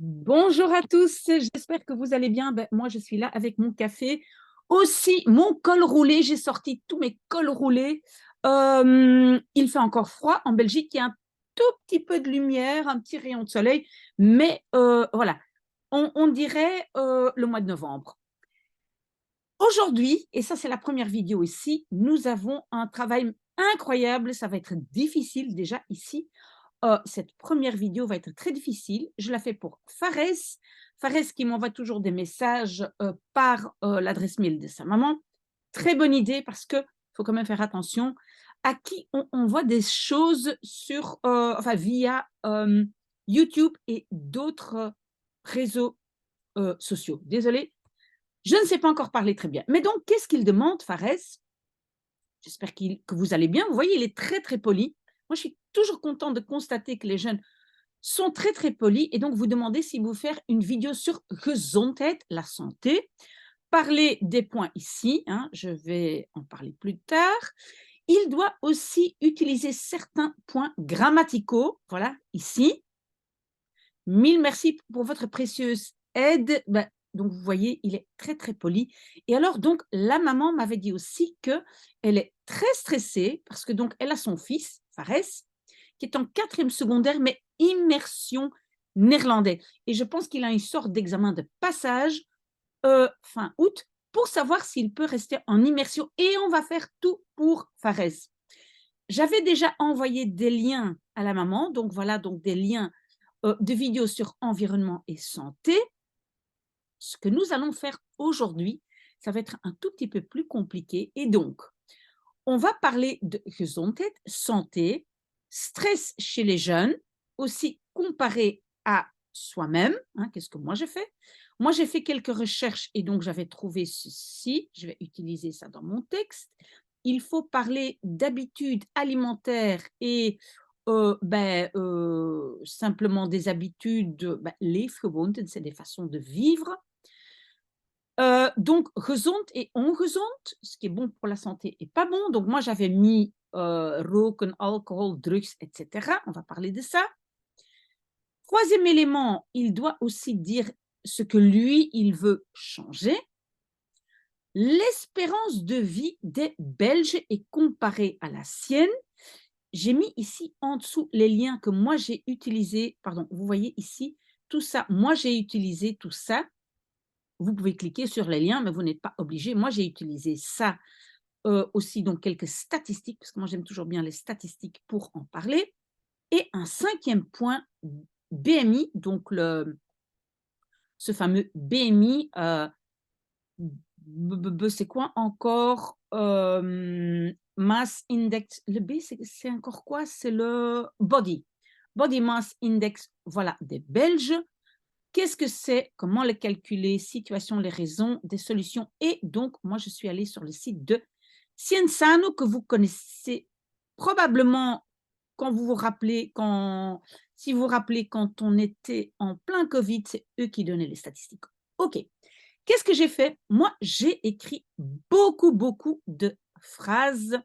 Bonjour à tous, j'espère que vous allez bien. Moi, je suis là avec mon café. Aussi, mon col roulé. J'ai sorti tous mes cols roulés. Il fait encore froid en Belgique. Il y a un tout petit peu de lumière, un petit rayon de soleil. Mais voilà, on dirait le mois de novembre. Aujourd'hui, et ça c'est la première vidéo ici, nous avons un travail incroyable. Ça va être difficile déjà ici. Cette première vidéo va être très difficile. Je la fais pour Fares. Fares qui m'envoie toujours des messages par l'adresse mail de sa maman. Très bonne idée parce qu'il faut quand même faire attention à qui on envoie des choses via YouTube et d'autres réseaux sociaux. Désolée, je ne sais pas encore parler très bien. Mais donc, qu'est-ce qu'il demande, Fares? J'espère que vous allez bien. Vous voyez, il est très, très poli. Moi, je suis toujours contente de constater que les jeunes sont très, très polis. Et donc, vous demandez si vous faire une vidéo sur gezondheid, la santé. Parler des points ici, hein, je vais en parler plus tard. Il doit aussi utiliser certains points grammaticaux, voilà, ici. Mille merci pour votre précieuse aide. Donc, vous voyez, il est très, très poli. Et alors, donc, la maman m'avait dit aussi qu'elle est très stressée parce que donc, elle a son fils, Fares, qui est en 4e secondaire, mais immersion néerlandais. Et je pense qu'il a une sorte d'examen de passage fin août pour savoir s'il peut rester en immersion. Et on va faire tout pour Fares. J'avais déjà envoyé des liens à la maman, donc voilà, donc des liens de vidéos sur environnement et santé. Ce que nous allons faire aujourd'hui, ça va être un tout petit peu plus compliqué. Et donc, on va parler de gezondheid, santé, stress chez les jeunes, aussi comparé à soi-même. Hein, qu'est-ce que moi j'ai fait? Moi, j'ai fait quelques recherches et donc j'avais trouvé ceci. Je vais utiliser ça dans mon texte. Il faut parler d'habitudes alimentaires et simplement des habitudes, les gewoonten, c'est des façons de vivre. Donc gezond et ongezond, ce qui est bon pour la santé et pas bon. Donc moi, j'avais mis roken, alcool, drugs, et cetera. On va parler de ça. 3e élément, il doit aussi dire ce que lui, il veut changer. L'espérance de vie des Belges est comparée à la sienne. J'ai mis ici en dessous les liens que moi j'ai utilisés. Pardon, vous voyez ici tout ça. Moi, j'ai utilisé tout ça. Vous pouvez cliquer sur les liens, mais vous n'êtes pas obligé. Moi, j'ai utilisé ça aussi, donc quelques statistiques, parce que moi, j'aime toujours bien les statistiques pour en parler. Et un 5e point, BMI, donc ce fameux BMI, c'est quoi encore? Mass Index, le B, c'est encore quoi? C'est le Body Mass Index, voilà, des Belges. Qu'est-ce que c'est? Comment le calculer? Situation, les raisons, des solutions. Et donc, moi, je suis allée sur le site de Cienzano, que vous connaissez probablement quand vous vous rappelez, si vous vous rappelez quand on était en plein Covid, c'est eux qui donnaient les statistiques. OK. Qu'est-ce que j'ai fait? Moi, j'ai écrit beaucoup, beaucoup de phrases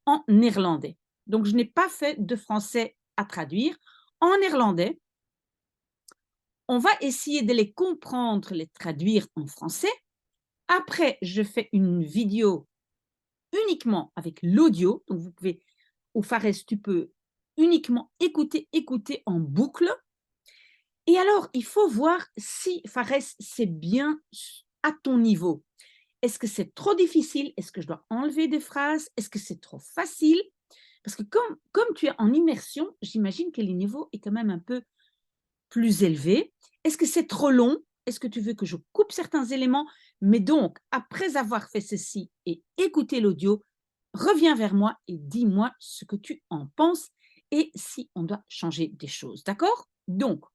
en néerlandais. Donc, je n'ai pas fait de français à traduire. En néerlandais, on va essayer de les comprendre, les traduire en français. Après, je fais une vidéo uniquement avec l'audio. Donc, vous pouvez, ou Fares, tu peux uniquement écouter en boucle. Et alors, il faut voir si Fares, c'est bien à ton niveau. Est-ce que c'est trop difficile? Est-ce que je dois enlever des phrases? Est-ce que c'est trop facile? Parce que comme tu es en immersion, j'imagine que le niveau est quand même un peu plus élevé. Est-ce que c'est trop long? Est-ce que tu veux que je coupe certains éléments? Mais donc, après avoir fait ceci et écouté l'audio, reviens vers moi et dis-moi ce que tu en penses et si on doit changer des choses. D'accord? Donc,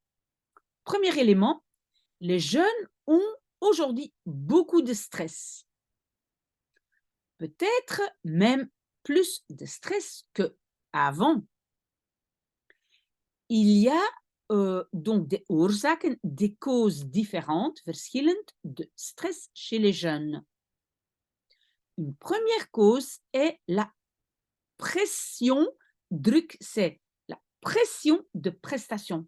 premier élément, les jeunes ont aujourd'hui beaucoup de stress. Peut-être même plus de stress qu'avant. Il y a donc des oorzaken, des causes différentes, verschillend, de stress chez les jeunes. Une première cause est la pression, druk, c'est la pression de prestation.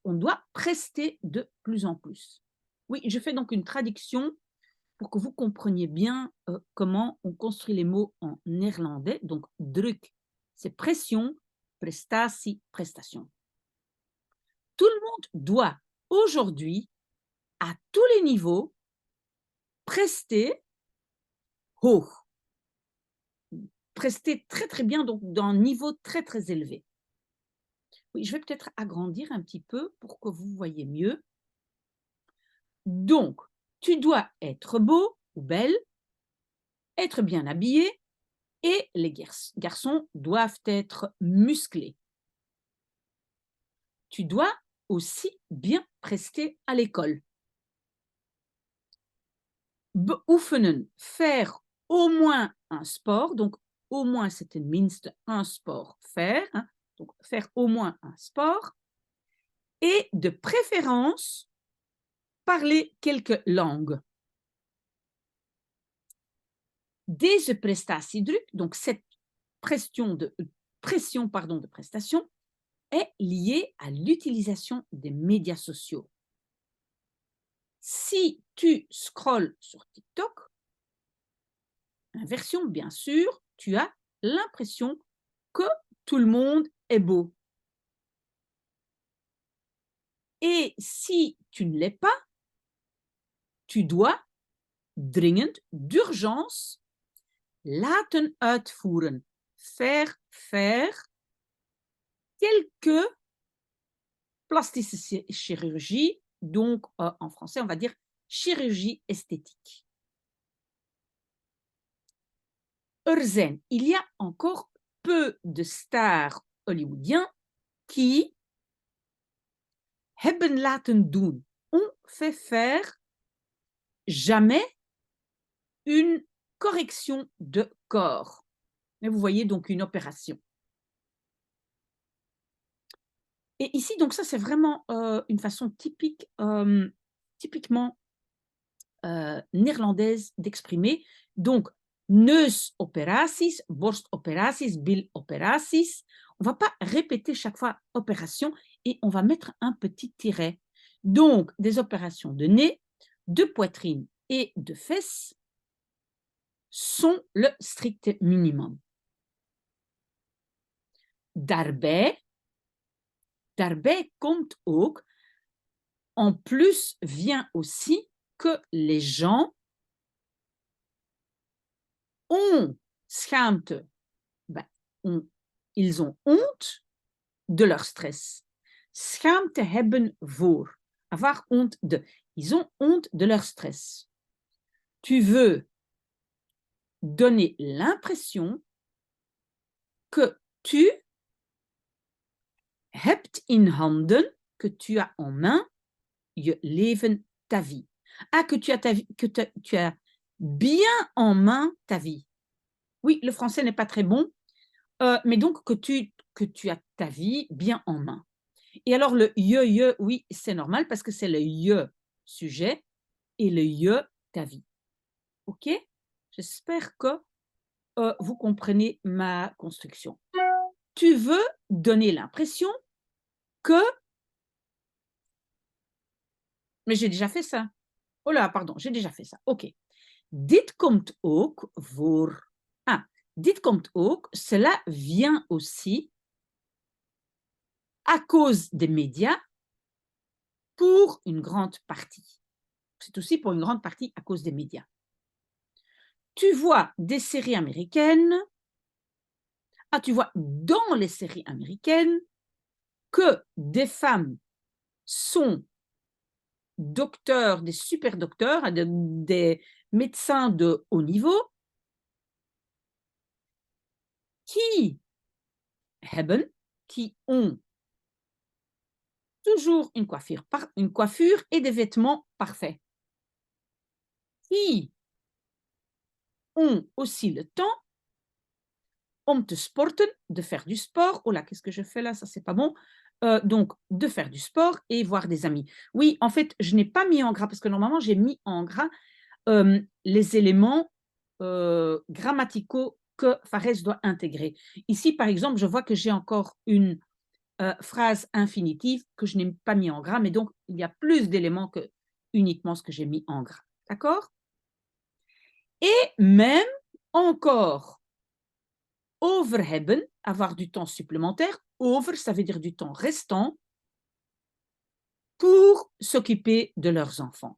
On doit prester de plus en plus. Oui, je fais donc une traduction pour que vous compreniez bien comment on construit les mots en néerlandais. Donc, druk, c'est pression, prestatie, prestation. Tout le monde doit aujourd'hui, à tous les niveaux, prester hoog. Prester très très bien, donc d'un niveau très très élevé. Oui, je vais peut-être agrandir un petit peu pour que vous voyez mieux. Donc, tu dois être beau ou belle, être bien habillé et les garçons doivent être musclés. Tu dois aussi bien prester à l'école. Beoefenen, faire au moins un sport, donc au moins c'est ten minste un sport faire, hein, donc faire au moins un sport, et de préférence parler quelques langues. Deze prestatiedruk, donc cette pression de prestation, est liée à l'utilisation des médias sociaux. Si tu scrolles sur TikTok, inversion bien sûr, tu as l'impression que tout le monde est beau. Et si tu ne l'es pas, tu dois dringend, d'urgence, laten uitvoeren, faire quelques plastische chirurgie, donc en français on va dire chirurgie esthétique. Il y a encore peu de stars hollywoodiens qui hebben laten doen, ont fait faire jamais une correction de corps. Mais vous voyez donc une opération. Et ici, donc ça, c'est vraiment une façon typiquement néerlandaise d'exprimer. Donc, neusoperaties, borstoperaties, biloperaties. On ne va pas répéter chaque fois opération et on va mettre un petit tiret. Donc, des opérations de nez, de poitrine et de fesses sont le strict minimum. Daarbij komt ook, en plus vient aussi que les gens ont schaamte, ils ont honte de leur stress. Schaamte hebben voor, avoir honte de. Ils ont honte de leur stress. Tu veux donner l'impression que tu hebt in handen, que tu as en main, je leven, ta vie. Ah, que tu as bien en main ta vie. Oui, le français n'est pas très bon, mais donc que tu as ta vie bien en main. Et alors le je, oui, c'est normal parce que c'est le je sujet et le je ta vie. OK? J'espère que vous comprenez ma construction. Tu veux donner l'impression que... Mais j'ai déjà fait ça. Oh là, pardon, j'ai déjà fait ça. OK. Dit komt ook voor... Ah, dit komt ook, cela vient aussi à cause des médias pour une grande partie. C'est aussi pour une grande partie à cause des médias. Tu vois des séries américaines, tu vois dans les séries américaines que des femmes sont docteurs, des super docteurs, des médecins de haut niveau qui ont toujours une coiffure et des vêtements parfaits, qui ont aussi le temps om te sporten, de faire du sport. Oh là, qu'est-ce que je fais là? Ça, c'est pas bon. Donc, de faire du sport et voir des amis. Oui, en fait, je n'ai pas mis en gras parce que normalement, j'ai mis en gras les éléments grammaticaux que Fares doit intégrer. Ici, par exemple, je vois que j'ai encore une phrase infinitive que je n'ai pas mis en gras, mais donc il y a plus d'éléments que uniquement ce que j'ai mis en gras. D'accord? Et même encore, over hebben, avoir du temps supplémentaire. Over, ça veut dire du temps restant pour s'occuper de leurs enfants.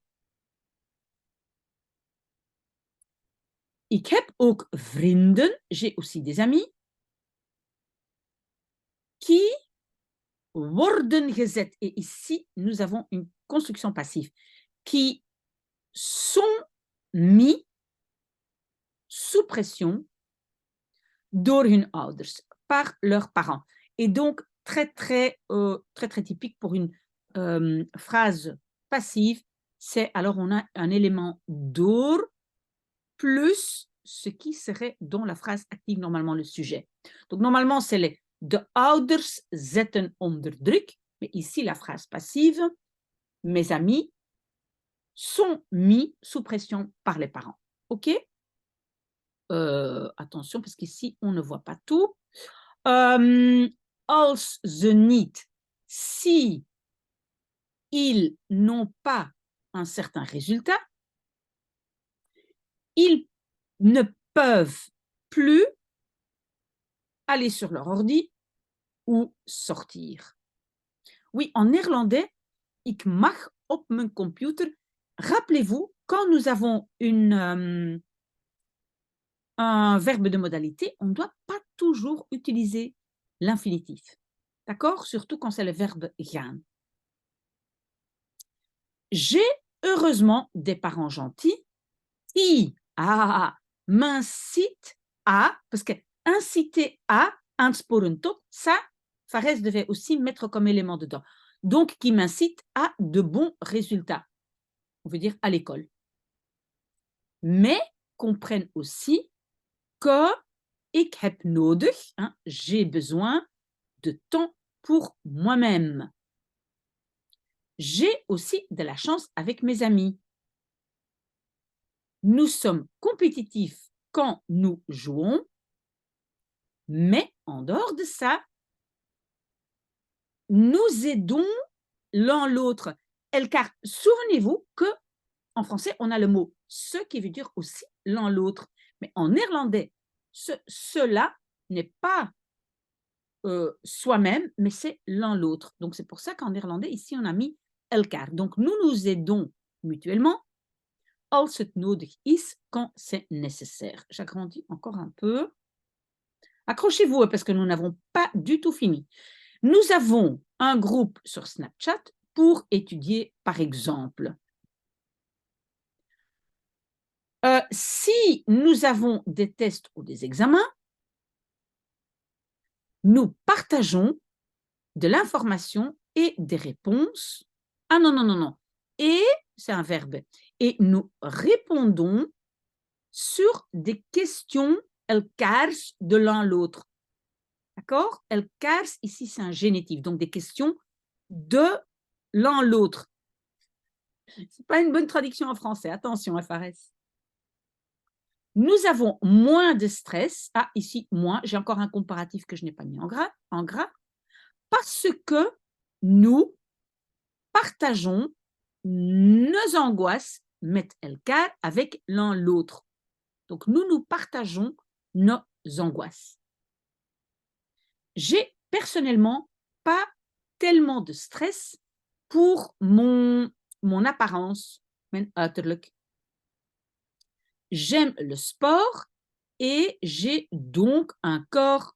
Ik heb ook vrienden, j'ai aussi des amis, qui worden gezet. Et ici, nous avons une construction passive. Qui sont mis sous pression door hun ouders, par leurs parents. Et donc, très typique pour une phrase passive, c'est alors on a un élément door plus ce qui serait dans la phrase active normalement le sujet. Donc, normalement, c'est les de ouders zetten onder druk, mais ici, la phrase passive, mes amis sont mis sous pression par les parents. OK? Attention, parce qu'ici, on ne voit pas tout. Als ze niet, si ils n'ont pas un certain résultat, ils ne peuvent plus aller sur leur ordi ou sortir. Oui, en néerlandais, ik mag op mijn computer. Rappelez-vous, quand nous avons un verbe de modalité, on ne doit pas toujours utiliser l'infinitif. D'accord? Surtout quand c'est le verbe gaan. J'ai heureusement des parents gentils qui m'incitent à, parce que inciter à, aansporen tot, ça, Fares devait aussi mettre comme élément dedans. Donc, qui m'incite à de bons résultats. On veut dire à l'école. Mais comprennent aussi que ik heb nodig, j'ai besoin de temps pour moi-même. J'ai aussi de la chance avec mes amis. Nous sommes compétitifs quand nous jouons, mais en dehors de ça, nous aidons l'un l'autre. Car souvenez-vous que en français, on a le mot ce qui veut dire aussi l'un l'autre. Mais en néerlandais, cela n'est pas soi-même, mais c'est l'un l'autre. Donc, c'est pour ça qu'en néerlandais, ici, on a mis elkaar. Donc, nous nous aidons mutuellement als het nodig is, quand c'est nécessaire. J'agrandis encore un peu. Accrochez-vous, parce que nous n'avons pas du tout fini. Nous avons un groupe sur Snapchat pour étudier, par exemple, si nous avons des tests ou des examens, nous partageons de l'information et des réponses. Ah non, non, non, non. Et, c'est un verbe. Et nous répondons sur des questions elkaars de l'un l'autre. D'accord? Elkaars, ici, c'est un génitif. Donc, des questions de l'un l'autre. Ce n'est pas une bonne traduction en français. Attention, FRS. Nous avons moins de stress. Ah, ici, moins. J'ai encore un comparatif que je n'ai pas mis en gras, parce que nous partageons nos angoisses, met elkaar, avec l'un l'autre. Donc, nous partageons nos angoisses. J'ai personnellement pas tellement de stress pour mon apparence, mijn uiterlijk. J'aime le sport et j'ai donc un corps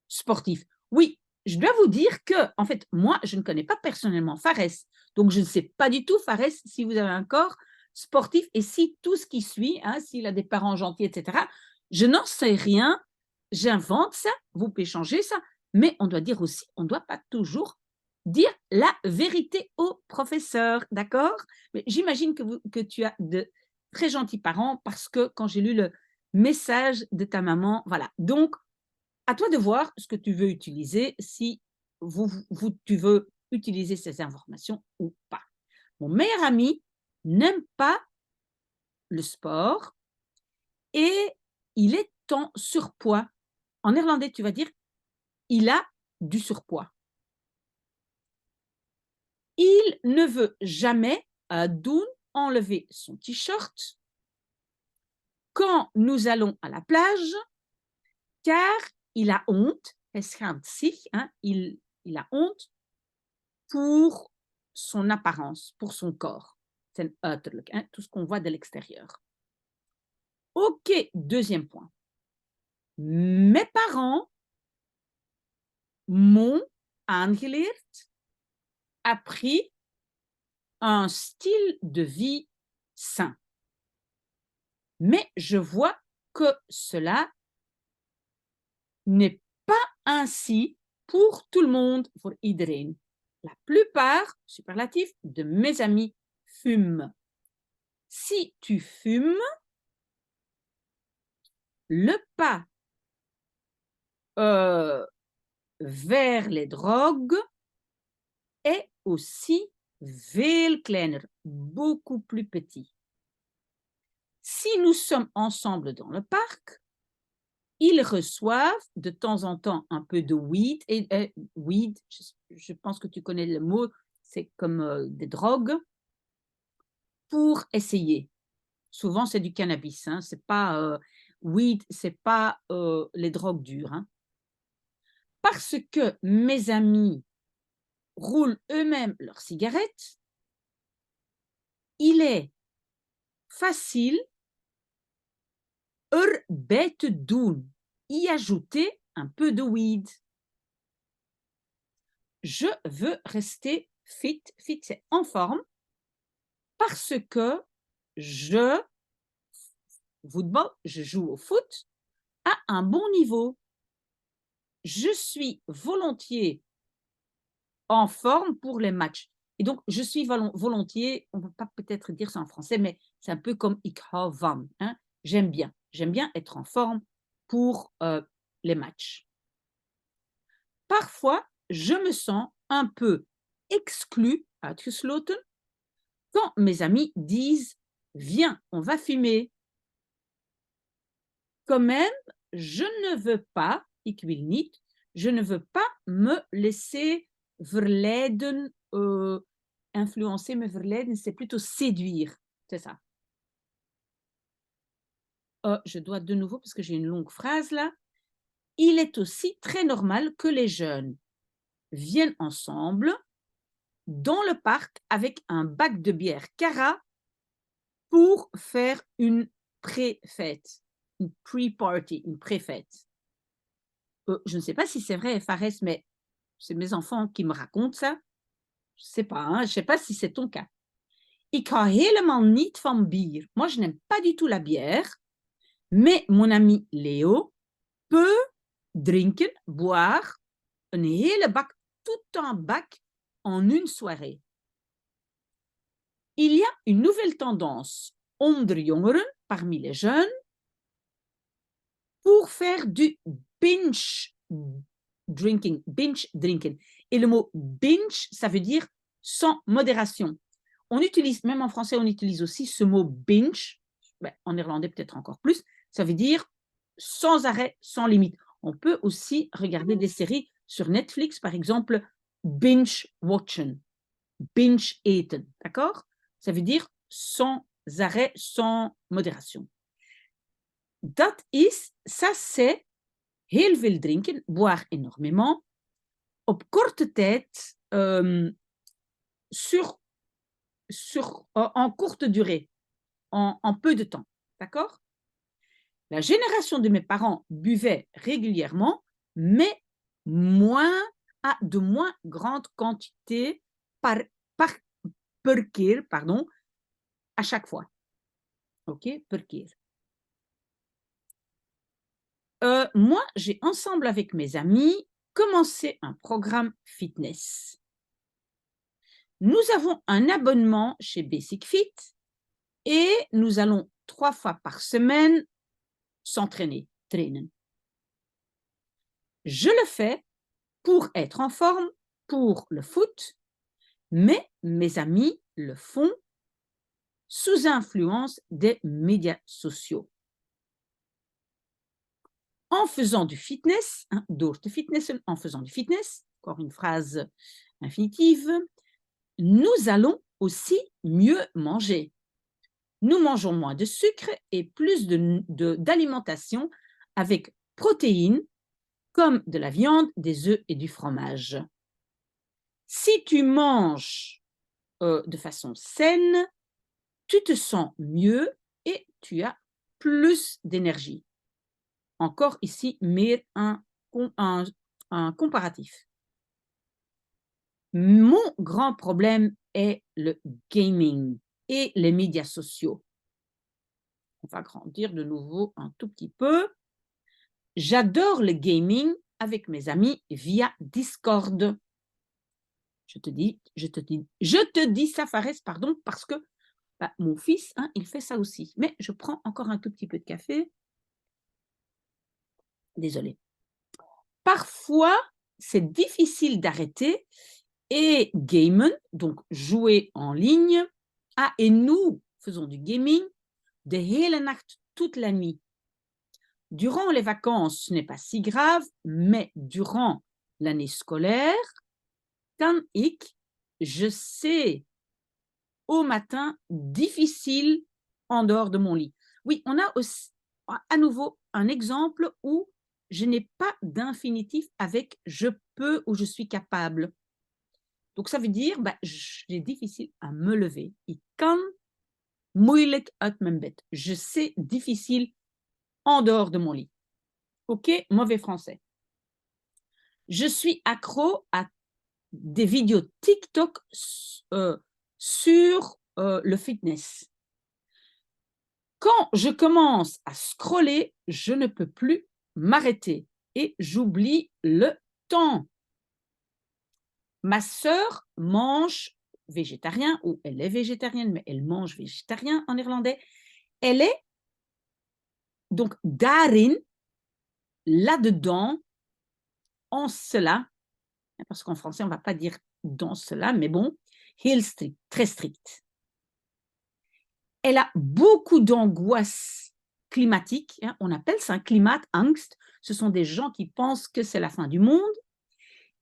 sportif. Oui, je dois vous dire que, en fait, moi, je ne connais pas personnellement Fares. Donc, je ne sais pas du tout, Fares, si vous avez un corps sportif et si tout ce qui suit, s'il a des parents gentils, etc. Je n'en sais rien. J'invente ça. Vous pouvez changer ça. Mais on doit dire aussi, on ne doit pas toujours dire la vérité au professeur. D'accord? Mais j'imagine que tu as de très gentils parents parce que quand j'ai lu le message de ta maman, voilà. Donc, à toi de voir ce que tu veux utiliser, si tu veux utiliser ces informations ou pas. Mon meilleur ami n'aime pas le sport et il est en surpoids. En néerlandais, tu vas dire il a du surpoids. ne veut jamais, doen, enlever son t-shirt quand nous allons à la plage, car il a honte, hij schaamt zich, hein, il a honte pour son apparence, pour son corps. Zijn uiterlijk, hein, tout ce qu'on voit de l'extérieur. Ok, deuxième point. Mes parents m'ont aangeleerd, appris un style de vie sain. Mais je vois que cela n'est pas ainsi pour tout le monde, voor iedereen. La plupart, superlatif, de mes amis fument. Si tu fumes, le pas vers les drogues est aussi veel kleiner, beaucoup plus petit. Si nous sommes ensemble dans le parc, ils reçoivent de temps en temps un peu de weed. Weed, je pense que tu connais le mot, c'est comme des drogues, pour essayer. Souvent, c'est du cannabis. Hein, c'est pas weed, c'est pas les drogues dures. Hein. Parce que mes amis roulent eux-mêmes leurs cigarettes, il est facile erbij te doen, y ajouter un peu de weed. Je veux rester fit, fit c'est en forme, parce que je joue au foot à un bon niveau. Je suis volontiers en forme pour les matchs. Et donc, je suis volontiers, on ne peut pas peut-être dire ça en français, mais c'est un peu comme ik hou van. Hein? J'aime bien être en forme pour les matchs. Parfois, je me sens un peu exclue, uitgesloten, quand mes amis disent « Viens, on va fumer ». Quand même, je ne veux pas, ik wil niet, je ne veux pas me laisser verleiden, influencer, me verleiden, c'est plutôt séduire, c'est ça. Je dois de nouveau, parce que j'ai une longue phrase là. Il est aussi très normal que les jeunes viennent ensemble dans le parc avec un bac de bière Cara pour faire une pré-fête, une pre-party, une pré-fête. Je ne sais pas si c'est vrai, Fares, mais c'est mes enfants qui me racontent ça. Je ne sais pas, hein, je ne sais pas si c'est ton cas. Ik hou helemaal niet van bier. Moi, je n'aime pas du tout la bière, mais mon ami Léo peut drinken, boire, een hele bak, tout un bac en une soirée. Il y a une nouvelle tendance onder jongeren, parmi les jeunes, pour faire du binge drinking. Et le mot binge, ça veut dire sans modération. On utilise, même en français, on utilise aussi ce mot binge, en néerlandais peut-être encore plus, ça veut dire sans arrêt, sans limite. On peut aussi regarder des séries sur Netflix, par exemple, binge watchen, binge eten, d'accord? Ça veut dire sans arrêt, sans modération. Ça c'est heel veel drinken, boire énormément, op korte tijd, en courte durée, en peu de temps, d'accord? La génération de mes parents buvait régulièrement, mais de moins grande quantité per keer, pardon, à chaque fois. Ok, per keer. Moi, j'ai ensemble avec mes amis commencé un programme fitness. Nous avons un abonnement chez Basic Fit et nous allons 3 fois par semaine s'entraîner, trainen. Je le fais pour être en forme, pour le foot, mais mes amis le font sous influence des médias sociaux. En faisant du fitness, door te fitnessen, en faisant du fitness, encore une phrase infinitive, nous allons aussi mieux manger. Nous mangeons moins de sucre et plus d'alimentation avec protéines comme de la viande, des œufs et du fromage. Si tu manges de façon saine, tu te sens mieux et tu as plus d'énergie. Encore ici, mais un comparatif. Mon grand problème est le gaming et les médias sociaux. On va grandir de nouveau un tout petit peu. J'adore le gaming avec mes amis via Discord. Je te dis ça, Fares, pardon, parce que mon fils, hein, il fait ça aussi. Mais je prends encore un tout petit peu de café. Désolée. Parfois, c'est difficile d'arrêter et gamen, donc jouer en ligne, et nous faisons du gaming de hele nacht, toute la nuit. Durant les vacances, ce n'est pas si grave, mais durant l'année scolaire, kan je sais, au matin, difficile en dehors de mon lit. Oui, on a aussi, à nouveau un exemple où je n'ai pas d'infinitif avec je peux ou je suis capable. Donc, ça veut dire, c'est difficile à me lever. Ik kan moeilijk uit mijn bed. Je sais, difficile en dehors de mon lit. OK, mauvais français. Je suis accro à des vidéos TikTok sur le fitness. Quand je commence à scroller, je ne peux plus m'arrêter et j'oublie le temps. Ma sœur mange végétarien, ou elle est végétarienne, mais elle mange végétarien en néerlandais. Elle est donc daarin, là-dedans, en cela, parce qu'en français, on ne va pas dire dans cela, mais bon, heel strict, très strict. Elle a beaucoup d'angoisse climatique, hein, on appelle ça un klimaatangst, ce sont des gens qui pensent que c'est la fin du monde,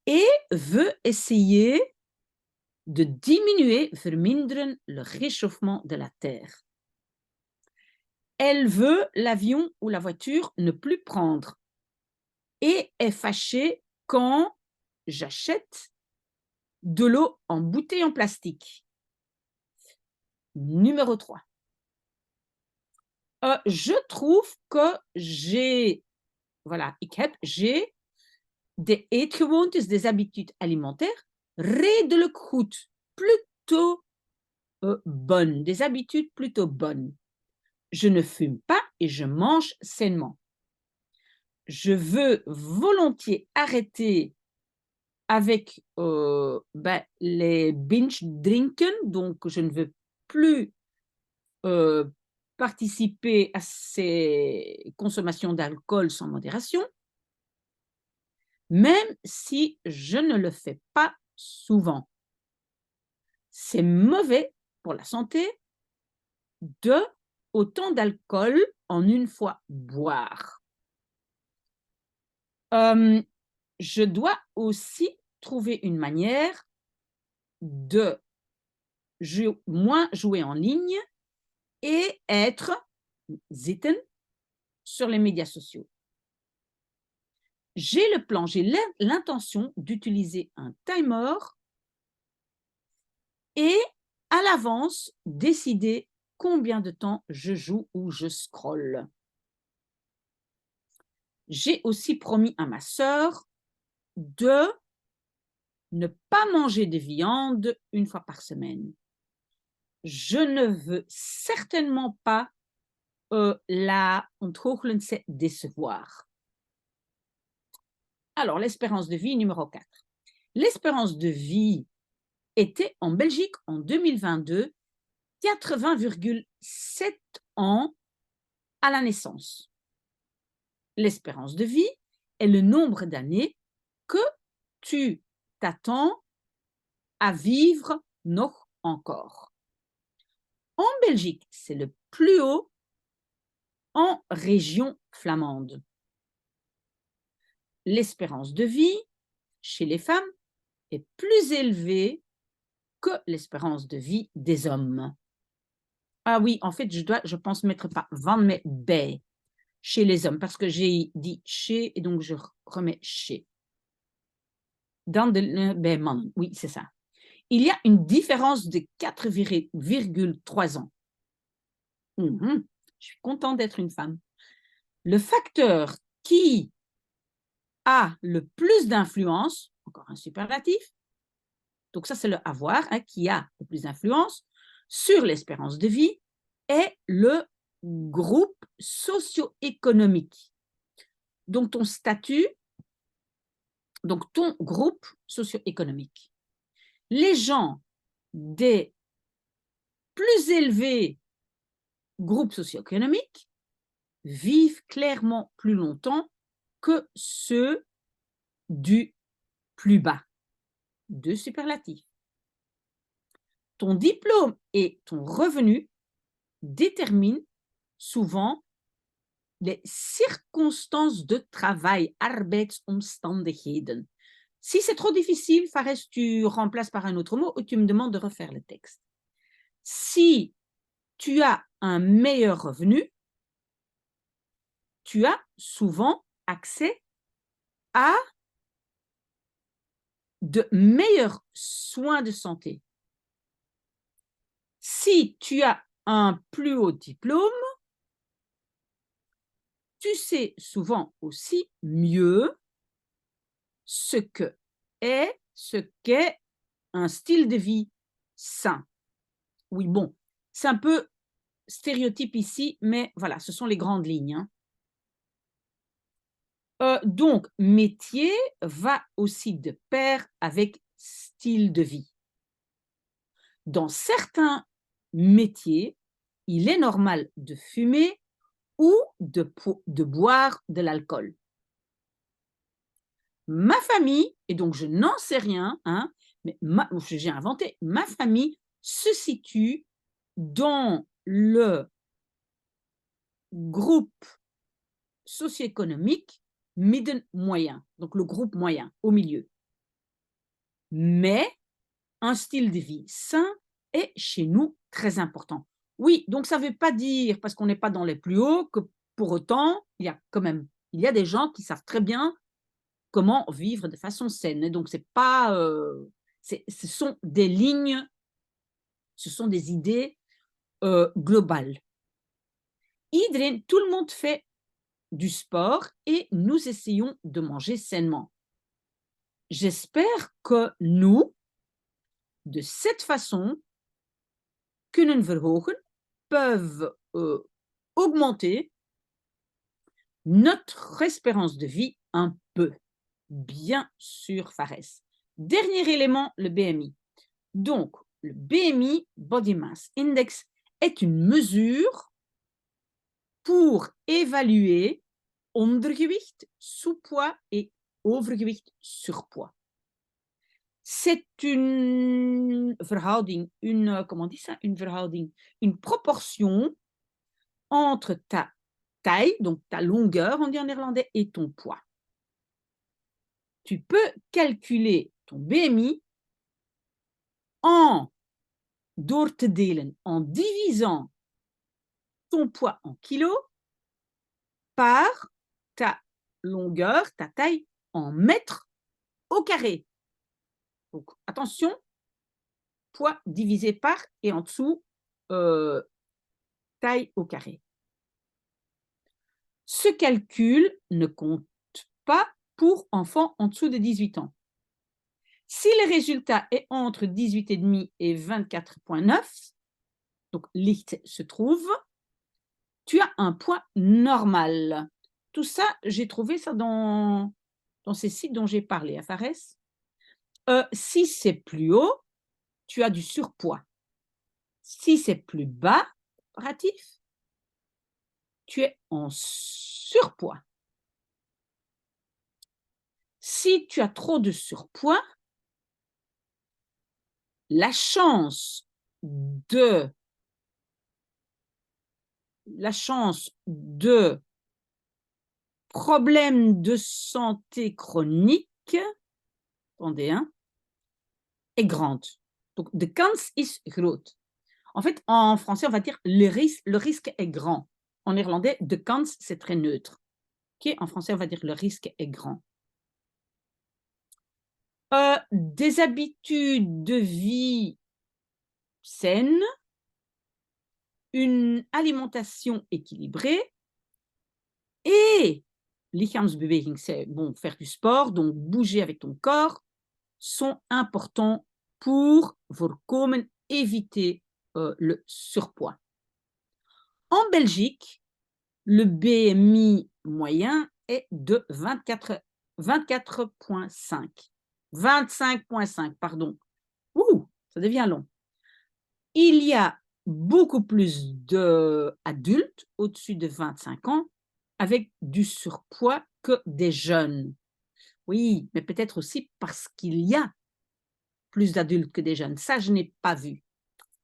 et veut essayer de diminuer, verminderen, le réchauffement de la Terre. Elle veut l'avion ou la voiture ne plus prendre et est fâchée quand j'achète de l'eau en bouteille en plastique. Numéro 3. Je trouve que j'ai des eetgewoontes, des habitudes alimentaires redelijk goed, plutôt bonnes, des habitudes plutôt bonnes. Je ne fume pas et je mange sainement. Je veux volontiers arrêter avec les binge drinken, donc je ne veux plus participer à ces consommations d'alcool sans modération, même si je ne le fais pas souvent. C'est mauvais pour la santé de autant d'alcool en une fois boire. Je dois aussi trouver une manière de moins jouer en ligne et être zitten sur les médias sociaux. J'ai l'intention d'utiliser un timer et à l'avance décider combien de temps je joue ou je scrolle. J'ai aussi promis à ma sœur de ne pas manger de viande une fois par semaine. Je ne veux certainement pas la ontgoochelendse décevoir. Alors, l'espérance de vie numéro 4. L'espérance de vie était en Belgique en 2022 80,7 ans à la naissance. L'espérance de vie est le nombre d'années que tu t'attends à vivre nog encore. En Belgique, c'est le plus haut en région flamande. L'espérance de vie chez les femmes est plus élevée que l'espérance de vie des hommes. Ah oui, en fait, je pense mettre pas van, mais bij, chez les hommes, parce que j'ai dit chez et donc je remets chez. Dans bij mannen, oui, c'est ça. Il y a une différence de 4,3 ans. Je suis contente d'être une femme. Le facteur qui a le plus d'influence, encore un superlatif, donc ça c'est le avoir, hein, qui a le plus d'influence sur l'espérance de vie, est le groupe socio-économique. Donc ton statut, donc ton groupe socio-économique. Les gens des plus élevés groupes socio-économiques vivent clairement plus longtemps que ceux du plus bas. Deux superlatifs. Ton diplôme et ton revenu déterminent souvent les circonstances de travail, arbeidsomstandigheden. Si c'est trop difficile, Fares, tu remplaces par un autre mot ou tu me demandes de refaire le texte. Si tu as un meilleur revenu, tu as souvent accès à de meilleurs soins de santé. Si tu as un plus haut diplôme, tu sais souvent aussi mieux ce qu'est un style de vie sain. Oui, bon, c'est un peu stéréotype ici, mais voilà, ce sont les grandes lignes, hein. Donc, métier va aussi de pair avec style de vie. Dans certains métiers, il est normal de fumer ou de boire de l'alcool. Ma famille, et donc je n'en sais rien, hein, mais j'ai inventé, ma famille se situe dans le groupe socio-économique midden moyen, donc le groupe moyen, au milieu. Mais un style de vie sain est chez nous très important. Oui, donc ça ne veut pas dire, parce qu'on n'est pas dans les plus hauts, que pour autant, il y a des gens qui savent très bien comment vivre de façon saine. Et donc, c'est pas, ce sont des lignes, ce sont des idées globales. Iedereen, tout le monde fait du sport et nous essayons de manger sainement. J'espère que nous, de cette façon, kunnen verhogen, peuvent augmenter notre espérance de vie un peu. Bien sûr, Fares. Dernier élément, le BMI. Donc, le BMI, Body Mass Index, est une mesure pour évaluer ondergewicht, sous-poids et overgewicht, surpoids. C'est une verhouding, comment on dit ça? Une verhouding, une proportion entre ta taille, donc ta longueur, on dit en néerlandais, et ton poids. Tu peux calculer ton BMI door te delen, en divisant ton poids en kilos par ta longueur, ta taille en mètres au carré. Donc, attention, poids divisé par et en dessous, taille au carré. Ce calcul ne compte pas pour enfants en dessous de 18 ans. Si le résultat est entre 18,5 et 24,9, donc licht se trouve, tu as un poids normal. Tout ça, j'ai trouvé ça dans ces sites dont j'ai parlé, à Fares. Si c'est plus haut, tu as du surpoids. Si c'est plus bas, relatif, tu es en surpoids. Si tu as trop de surpoids, la chance de problèmes de santé chronique, attendez, hein, est grande. Donc, de kans is groot. En fait, en français, on va dire le risque est grand. En néerlandais, de kans, c'est très neutre. Okay? En français, on va dire le risque est grand. Des habitudes de vie saines, une alimentation équilibrée et lichaamsbeweging, c'est bon, faire du sport, donc bouger avec ton corps, sont importants pour voorkomen, éviter le surpoids. En Belgique, le BMI moyen est de 24,5. 25,5, pardon. Ouh, ça devient long. Il y a beaucoup plus d'adultes au-dessus de 25 ans avec du surpoids que des jeunes. Oui, mais peut-être aussi parce qu'il y a plus d'adultes que des jeunes. Ça, je n'ai pas vu.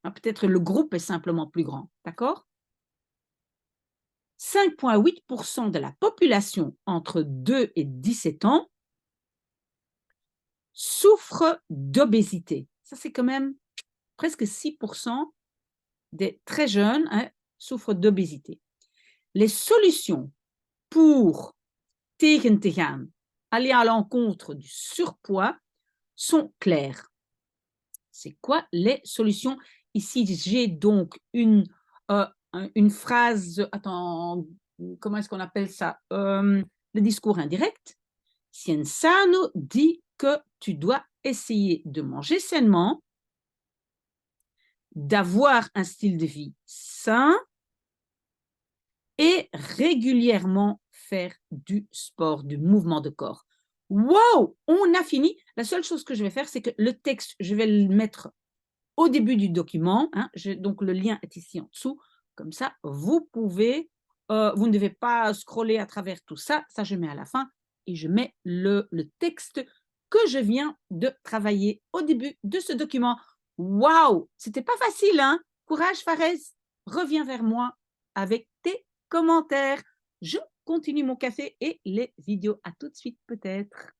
Peut-être le groupe est simplement plus grand, d'accord? 5,8% de la population entre 2 et 17 ans souffre d'obésité. Ça, c'est quand même presque 6% des très jeunes souffrent d'obésité. Les solutions pour tegen te gaan, aller à l'encontre du surpoids, sont claires. C'est quoi les solutions? Ici, j'ai donc une phrase, attends, comment est-ce qu'on appelle ça? Le discours indirect. Cienzano dit que tu dois essayer de manger sainement, d'avoir un style de vie sain et régulièrement faire du sport, du mouvement de corps. Wow, on a fini. La seule chose que je vais faire, c'est que le texte, je vais le mettre au début du document. Donc, le lien est ici en dessous. Comme ça, vous pouvez, vous ne devez pas scroller à travers tout ça. Ça, je mets à la fin et je mets le texte que je viens de travailler au début de ce document. Waouh, c'était pas facile, hein? Courage, Fares. Reviens vers moi avec tes commentaires. Je continue mon café et les vidéos. À tout de suite, peut-être.